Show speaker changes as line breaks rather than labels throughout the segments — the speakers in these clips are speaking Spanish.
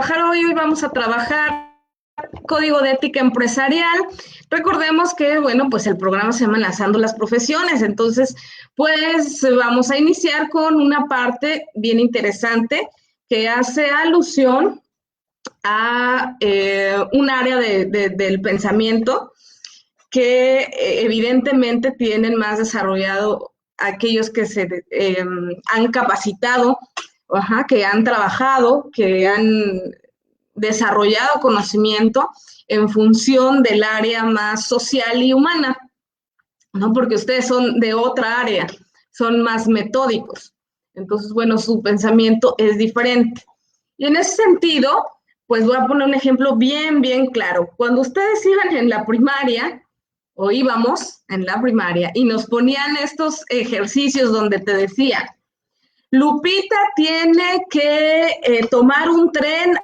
trabajar hoy vamos a trabajar Código de Ética Empresarial. Recordemos que, bueno, pues el programa se llama Enlazando las Profesiones, entonces, pues vamos a iniciar con una parte bien interesante que hace alusión a un área del pensamiento que evidentemente tienen más desarrollado aquellos que se han capacitado, que han trabajado, que han desarrollado conocimiento en función del área más social y humana, ¿no? Porque ustedes son de otra área, son más metódicos. Entonces, bueno, su pensamiento es diferente. Y en ese sentido, pues voy a poner un ejemplo bien claro. Cuando ustedes iban en la primaria, o íbamos en la primaria, y nos ponían estos ejercicios donde te decía, Lupita tiene que tomar un tren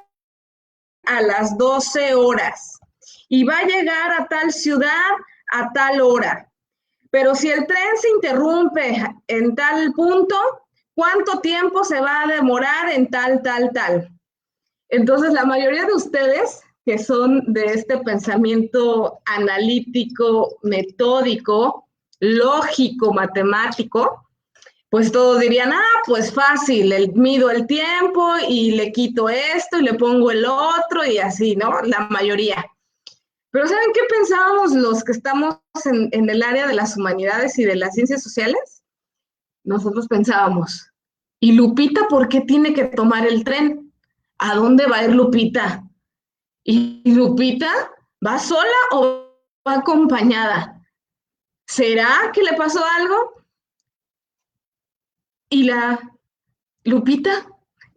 a las 12 horas y va a llegar a tal ciudad a tal hora. Pero si el tren se interrumpe en tal punto, ¿cuánto tiempo se va a demorar en tal? Entonces, la mayoría de ustedes que son de este pensamiento analítico, metódico, lógico, matemático, pues todos dirían, pues fácil, mido el tiempo y le quito esto y le pongo el otro y así, ¿no? La mayoría. Pero ¿saben qué pensábamos los que estamos en el área de las humanidades y de las ciencias sociales? Nosotros pensábamos, ¿y Lupita por qué tiene que tomar el tren? ¿A dónde va a ir Lupita? ¿Y Lupita va sola o va acompañada? ¿Será que le pasó algo? ¿Y la Lupita?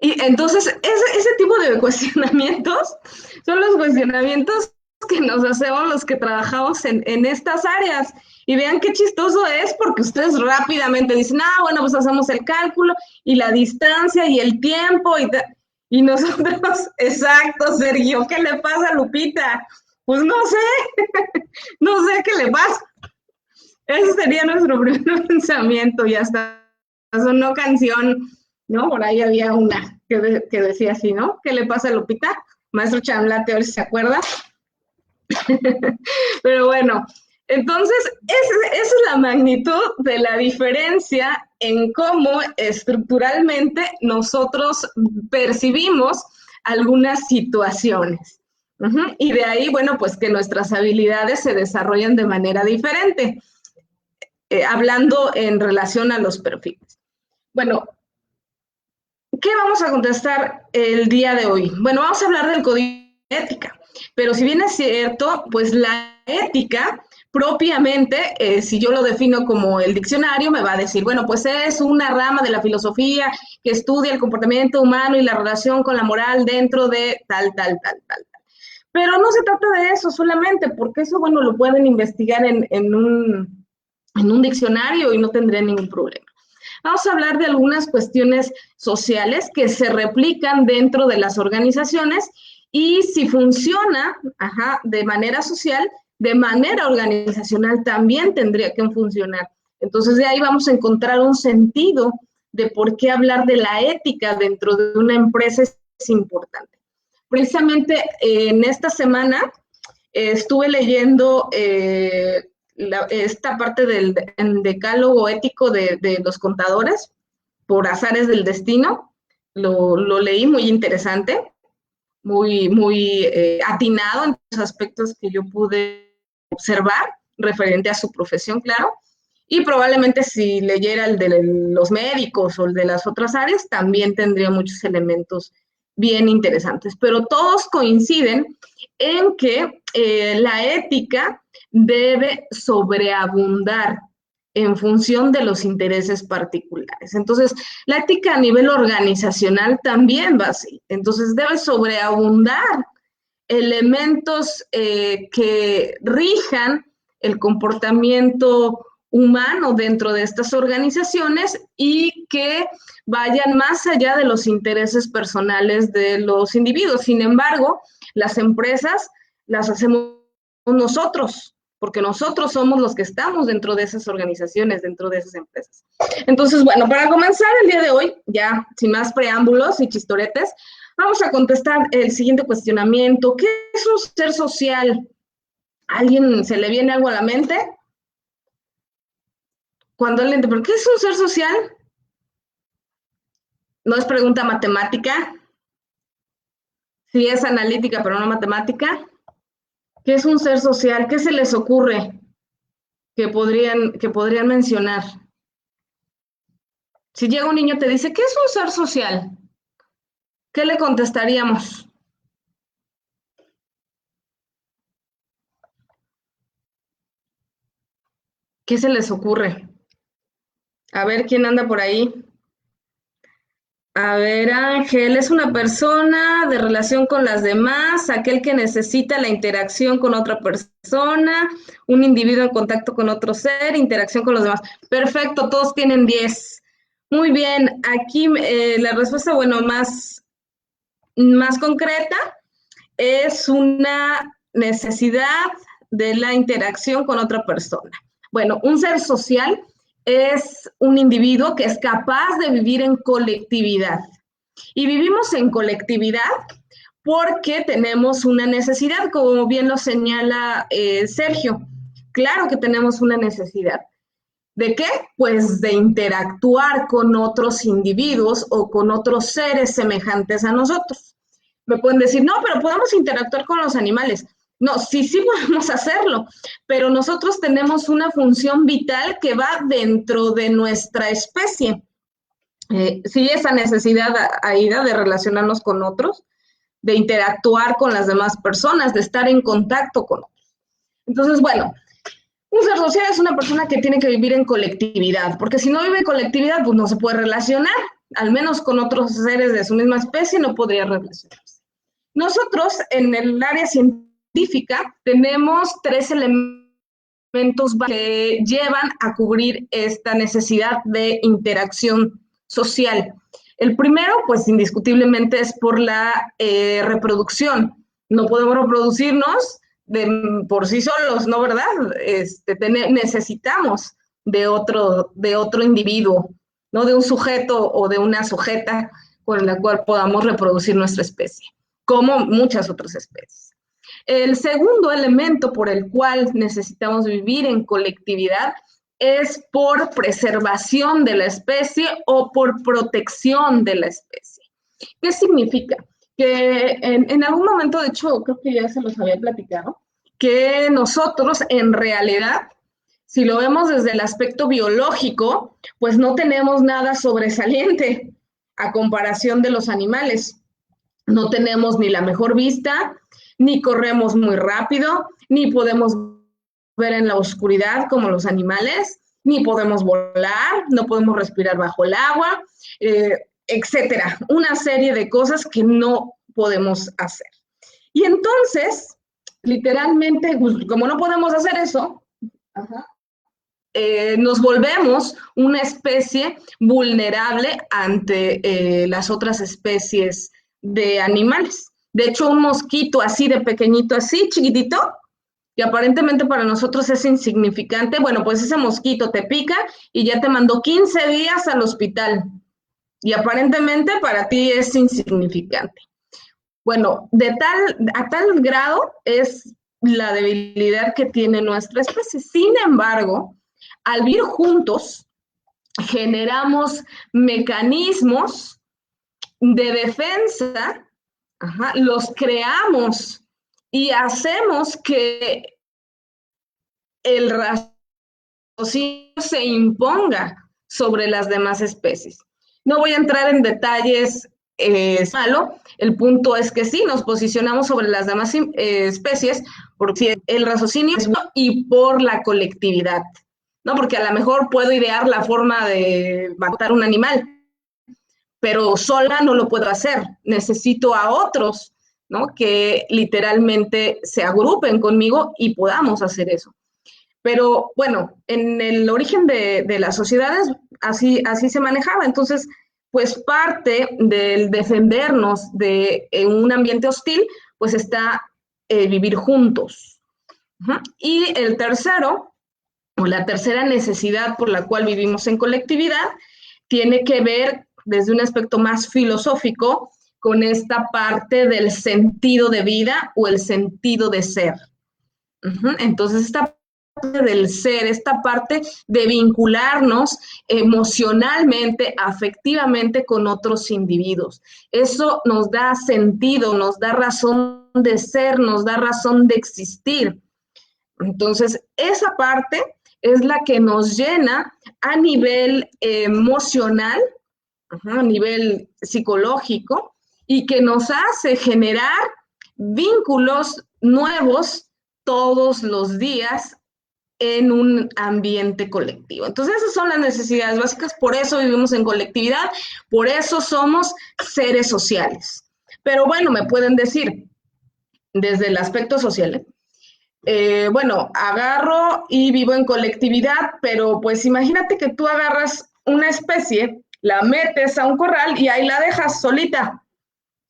Y entonces, ese tipo de cuestionamientos son los cuestionamientos que nos hacemos los que trabajamos en estas áreas. Y vean qué chistoso es, porque ustedes rápidamente dicen, bueno, pues hacemos el cálculo y la distancia y el tiempo y nosotros, exacto, Sergio, ¿qué le pasa a Lupita? Pues no sé, no sé qué le pasa. Ese sería nuestro primer pensamiento y hasta sonó canción, ¿no? Por ahí había una que decía así, ¿no? ¿Qué le pasa a Lupita? Maestro Chamblate, a ver si se acuerda. Pero bueno, entonces esa es la magnitud de la diferencia en cómo estructuralmente nosotros percibimos algunas situaciones. Y de ahí, bueno, pues que nuestras habilidades se desarrollan de manera diferente, hablando en relación a los perfiles. Bueno, ¿qué vamos a contestar el día de hoy? Bueno, vamos a hablar del código de ética, pero si bien es cierto, pues la ética propiamente, si yo lo defino como el diccionario, me va a decir, bueno, pues es una rama de la filosofía que estudia el comportamiento humano y la relación con la moral dentro de tal. Pero no se trata de eso solamente, porque eso, bueno, lo pueden investigar en un diccionario y no tendría ningún problema. Vamos a hablar de algunas cuestiones sociales que se replican dentro de las organizaciones y si funciona de manera social, de manera organizacional también tendría que funcionar. Entonces de ahí vamos a encontrar un sentido de por qué hablar de la ética dentro de una empresa es importante. Precisamente en esta semana estuve leyendo esta parte del decálogo ético de los contadores, por azares del destino, lo leí, muy interesante, muy atinado en los aspectos que yo pude observar, referente a su profesión, claro, y probablemente si leyera el de los médicos o el de las otras áreas, también tendría muchos elementos bien interesantes, pero todos coinciden en que la ética debe sobreabundar en función de los intereses particulares. Entonces, la ética a nivel organizacional también va así. Entonces, debe sobreabundar elementos que rijan el comportamiento humano dentro de estas organizaciones y que vayan más allá de los intereses personales de los individuos. Sin embargo, las empresas las hacemos nosotros, porque nosotros somos los que estamos dentro de esas organizaciones, dentro de esas empresas. Entonces, bueno, para comenzar el día de hoy, ya sin más preámbulos y chistoretes, Vamos a contestar el siguiente cuestionamiento. ¿Qué es un ser social? ¿A alguien se le viene algo a la mente? Cuando alguien te pregunta, ¿qué es un ser social? No es pregunta matemática, sí es analítica, pero no matemática. ¿Qué es un ser social? ¿Qué se les ocurre que podrían mencionar? Si llega un niño y te dice, ¿qué es un ser social? ¿Qué le contestaríamos? ¿Qué se les ocurre? A ver quién anda por ahí. A ver, Ángel, es una persona de relación con las demás, aquel que necesita la interacción con otra persona, un individuo en contacto con otro ser, interacción con los demás. Perfecto, todos tienen 10. Muy bien, aquí la respuesta, bueno, más concreta es una necesidad de la interacción con otra persona. Bueno, un ser social es un individuo que es capaz de vivir en colectividad. Y vivimos en colectividad porque tenemos una necesidad, como bien lo señala Sergio. Claro que tenemos una necesidad. ¿De qué? Pues de interactuar con otros individuos o con otros seres semejantes a nosotros. Me pueden decir, no, pero podemos interactuar con los animales. No, sí podemos hacerlo, pero nosotros tenemos una función vital que va dentro de nuestra especie. Sí, esa necesidad, Aida, de relacionarnos con otros, de interactuar con las demás personas, de estar en contacto con otros. Entonces, bueno, un ser social es una persona que tiene que vivir en colectividad, porque si no vive en colectividad, pues no se puede relacionar, al menos con otros seres de su misma especie no podría relacionarse. Nosotros, en el área científica, tenemos 3 elementos que llevan a cubrir esta necesidad de interacción social. El primero, pues indiscutiblemente, es por la reproducción. No podemos reproducirnos por sí solos, ¿no? ¿Verdad? Necesitamos de otro individuo, ¿no? De un sujeto o de una sujeta con la cual podamos reproducir nuestra especie, como muchas otras especies. El segundo elemento por el cual necesitamos vivir en colectividad es por preservación de la especie o por protección de la especie. ¿Qué significa? Que en algún momento, de hecho, creo que ya se los había platicado, que nosotros en realidad, si lo vemos desde el aspecto biológico, pues no tenemos nada sobresaliente a comparación de los animales. No tenemos ni la mejor vista, ni corremos muy rápido, ni podemos ver en la oscuridad como los animales, ni podemos volar, no podemos respirar bajo el agua, etcétera. Una serie de cosas que no podemos hacer. Y entonces, literalmente, pues, como no podemos hacer eso, nos volvemos una especie vulnerable ante las otras especies de animales. De hecho, un mosquito así de pequeñito, así chiquitito, que aparentemente para nosotros es insignificante, bueno, pues ese mosquito te pica y ya te mandó 15 días al hospital. Y aparentemente para ti es insignificante. Bueno, a tal grado es la debilidad que tiene nuestra especie. Sin embargo, al vivir juntos, generamos mecanismos de defensa, los creamos y hacemos que el raciocinio se imponga sobre las demás especies. No voy a entrar en detalles malo, el punto es que sí, nos posicionamos sobre las demás especies por el raciocinio y por la colectividad, ¿no? Porque a lo mejor puedo idear la forma de matar un animal, pero sola no lo puedo hacer, necesito a otros, ¿no? Que literalmente se agrupen conmigo y podamos hacer eso. Pero bueno, en el origen de las sociedades así se manejaba. Entonces, pues parte del defendernos de un ambiente hostil, pues está vivir juntos. Y el tercero, o la tercera necesidad por la cual vivimos en colectividad, tiene que ver desde un aspecto más filosófico con esta parte del sentido de vida o el sentido de ser. Entonces, esta parte del ser, esta parte de vincularnos emocionalmente, afectivamente con otros individuos. Eso nos da sentido, nos da razón de ser, nos da razón de existir. Entonces, esa parte es la que nos llena a nivel emocional, a nivel psicológico, y que nos hace generar vínculos nuevos todos los días en un ambiente colectivo. Entonces, esas son las necesidades básicas, por eso vivimos en colectividad, por eso somos seres sociales. Pero bueno, me pueden decir, desde el aspecto social, bueno, agarro y vivo en colectividad, pero pues imagínate que tú agarras una especie, la metes a un corral y ahí la dejas solita.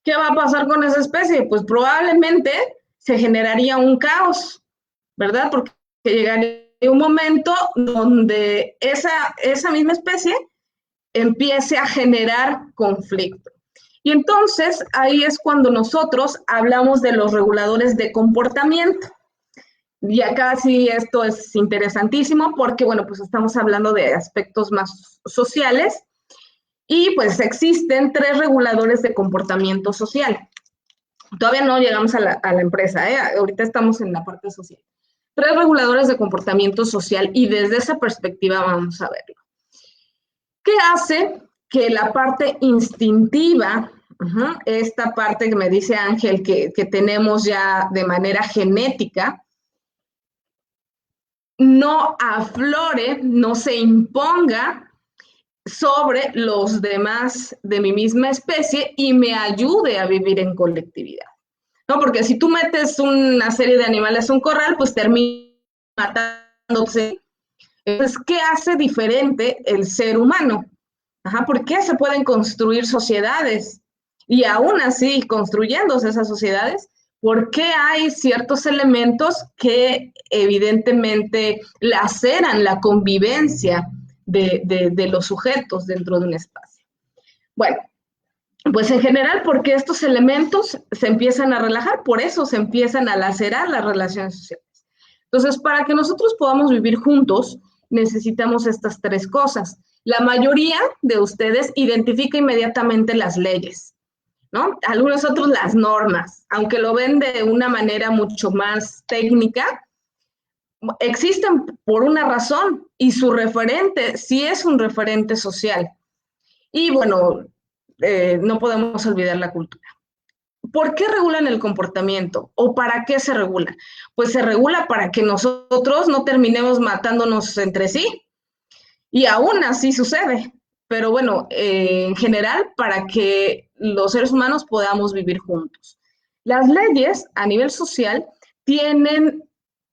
¿Qué va a pasar con esa especie? Pues probablemente se generaría un caos, ¿verdad? Porque llegaría un momento donde esa misma especie empiece a generar conflicto. Y entonces ahí es cuando nosotros hablamos de los reguladores de comportamiento. Y acá sí esto es interesantísimo porque, bueno, pues estamos hablando de aspectos más sociales y pues existen 3 reguladores de comportamiento social. Todavía no llegamos a la empresa, ahorita estamos en la parte social. 3 reguladores de comportamiento social y desde esa perspectiva vamos a verlo. ¿Qué hace que la parte instintiva, esta parte que me dice Ángel que tenemos ya de manera genética, no aflore, no se imponga sobre los demás de mi misma especie y me ayude a vivir en colectividad? ¿No? Porque si tú metes una serie de animales a un corral, pues termina matándose. Entonces, ¿qué hace diferente el ser humano? ¿Por qué se pueden construir sociedades? Y aún así, construyéndose esas sociedades, ¿por qué hay ciertos elementos que evidentemente laceran la convivencia de los sujetos dentro de un espacio? Bueno, pues en general, porque estos elementos se empiezan a relajar, por eso se empiezan a lacerar las relaciones sociales. Entonces, para que nosotros podamos vivir juntos, necesitamos estas 3 cosas. La mayoría de ustedes identifica inmediatamente las leyes, ¿no? Algunos otros las normas, aunque lo ven de una manera mucho más técnica, existen por una razón y su referente sí es un referente social. Y bueno, no podemos olvidar la cultura. ¿Por qué regulan el comportamiento? ¿O para qué se regula? Pues se regula para que nosotros no terminemos matándonos entre sí. Y aún así sucede. Pero bueno, en general, para que los seres humanos podamos vivir juntos. Las leyes a nivel social tienen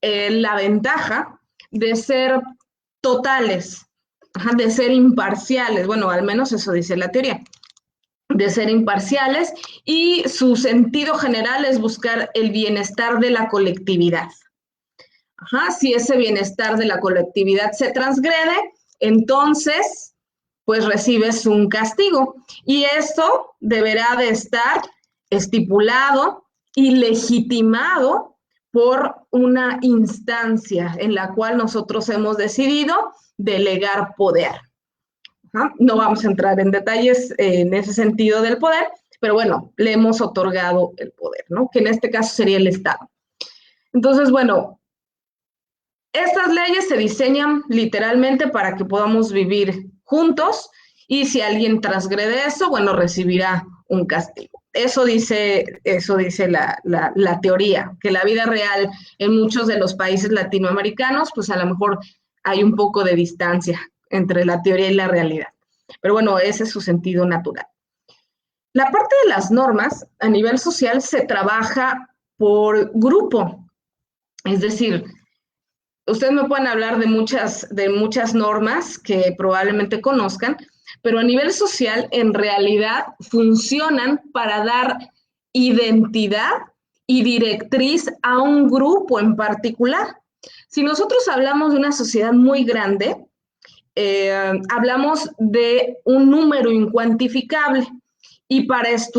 la ventaja de ser totales, de ser imparciales. Bueno, al menos eso dice la teoría, de ser imparciales, y su sentido general es buscar el bienestar de la colectividad. Si ese bienestar de la colectividad se transgrede, entonces pues recibes un castigo, y esto deberá de estar estipulado y legitimado por una instancia en la cual nosotros hemos decidido delegar poder. No vamos a entrar en detalles en ese sentido del poder, pero bueno, le hemos otorgado el poder, ¿no? Que en este caso sería el Estado. Entonces, bueno, estas leyes se diseñan literalmente para que podamos vivir juntos, y si alguien transgrede eso, bueno, recibirá un castigo. Eso dice la teoría, que la vida real en muchos de los países latinoamericanos, pues a lo mejor hay un poco de distancia entre la teoría y la realidad. Pero bueno, ese es su sentido natural. La parte de las normas a nivel social se trabaja por grupo, es decir, ustedes me pueden hablar de muchas normas que probablemente conozcan, pero a nivel social en realidad funcionan para dar identidad y directriz a un grupo en particular. Si nosotros hablamos de una sociedad muy grande, hablamos de un número incuantificable, y para estudiar